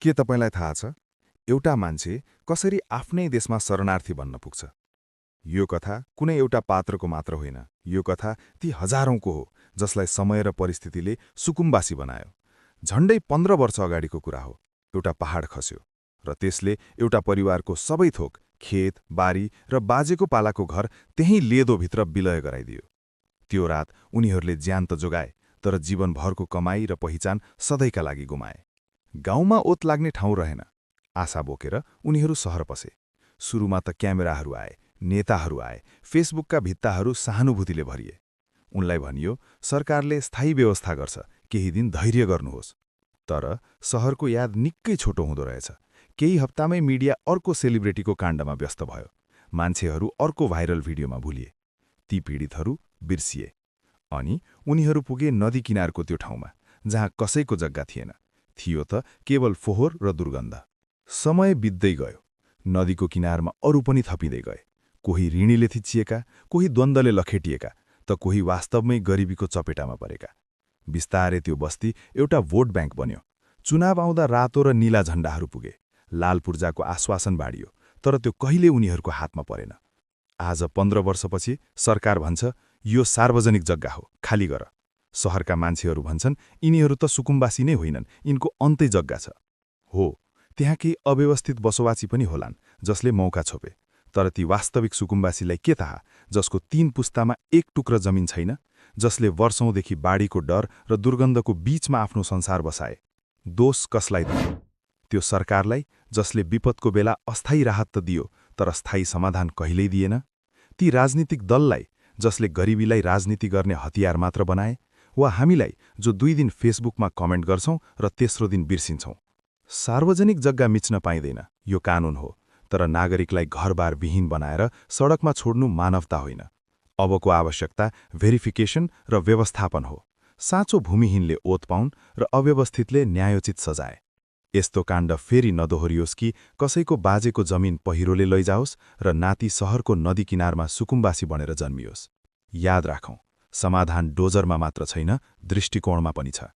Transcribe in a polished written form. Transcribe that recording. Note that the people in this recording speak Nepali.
के तपाईँलाई थाहा छ, एउटा मान्छे कसरी आफ्नै देशमा शरणार्थी बन्न पुग्छ? यो कथा कुनै एउटा पात्रको मात्र होइन, यो कथा ती हजारौंको हो जसलाई समय र परिस्थितिले सुकुम्बासी बनायो। झण्डै 15 वर्ष अगाडिको कुरा हो। एउटा पहाड खस्यो र त्यसले एउटा परिवारको सबै थोक, खेत, बारी र बाजेको पालाको घर त्यही लेदोभित्र विलय गराइदियो। त्यो रात उनीहरूले ज्यान त जोगाए, तर जीवनभरको कमाई र पहिचान सधैँका लागि गुमाए। गाउँमा ओत लाग्ने ठाउँ रहेन। आशा बोकेर उनीहरू सहर पसे। सुरुमा त क्यामेराहरू आए, नेताहरू आए, फेसबुकका भित्ताहरू सहानुभूतिले भरिए। उनलाई भनियो, सरकारले स्थायी व्यवस्था गर्छ, केही दिन धैर्य गर्नुहोस्। तर सहरको याद निकै छोटो हुँदो रहेछ। केही हप्तामै मिडिया अर्को सेलिब्रेटीको काण्डमा व्यस्त भयो। मान्छेहरू अर्को भाइरल भिडियोमा भुलिए। ती पीडितहरू बिर्सिए। अनि उनीहरू पुगे नदी किनारको त्यो ठाउँमा, जहाँ कसैको जग्गा थिएन। थियो त केवल फोहोर र दुर्गन्ध। समय बित्दै गयो। नदीको किनारमा अरू पनि थपिँदै गए। कोही ऋणीले थिचिएका, कोही द्वन्द्वले लखेटिएका, त कोही वास्तवमै गरिबीको चपेटामा परेका। बिस्तारै त्यो बस्ती एउटा भोट ब्याङ्क बन्यो। चुनाव आउँदा रातो र नीला झण्डाहरू पुगे। लाल पूर्जाको आश्वासन बाडियो, तर त्यो कहिले उनीहरूको हातमा परेन। आज 15 वर्षपछि सरकार भन्छ, यो सार्वजनिक जग्गा हो, खाली गर। सहरका मान्छेहरू भन्छन्, यिनीहरू त सुकुम्बासी नै होइनन्, यिनको अन्तै जग्गा छ। हो, त्यहाँ केही अव्यवस्थित बसोबासी पनि होलान्, जसले मौका छोपे। तर ती वास्तविक सुकुम्बासीलाई के थाहा, जसको 3 पुस्तामा एक टुक्रा जमिन छैन, जसले वर्षौंदेखि बाढीको डर र दुर्गन्धको बीचमा आफ्नो संसार बसाए। दोष कसलाई दियो? त्यो सरकारलाई, जसले विपदको बेला अस्थायी राहत त दियो, तर स्थायी समाधान कहिल्यै दिएन? ती राजनीतिक दललाई, जसले गरिबीलाई राजनीति गर्ने हतियार मात्र बनाए? वा हामीलाई, जो 2 दिन फेसबुकमा कमेन्ट गर्छौं र तेस्रो दिन बिर्सिन्छौं? सार्वजनिक जग्गा मिच्न पाइँदैन, यो कानून हो। तर नागरिकलाई घरबार विहीन बनाएर सडकमा छोड्नु मानवता होइन। अबको आवश्यकता भेरिफिकेसन र व्यवस्थापन हो। साँचो भूमिहीनले ओत पाउन् र अव्यवस्थितले न्यायोचित सजाय। यस्तो काण्ड फेरि नदोहोरियोस् कि कसैको बाजेको जमिन पहिरोले लैजाओस् र नाति सहरको नदी किनारमा सुकुम्बासी बनेर जन्मियोस्। याद राखौं, समाधान डोजरमा मात्र छैन, दृष्टिकोणमा पनि छ।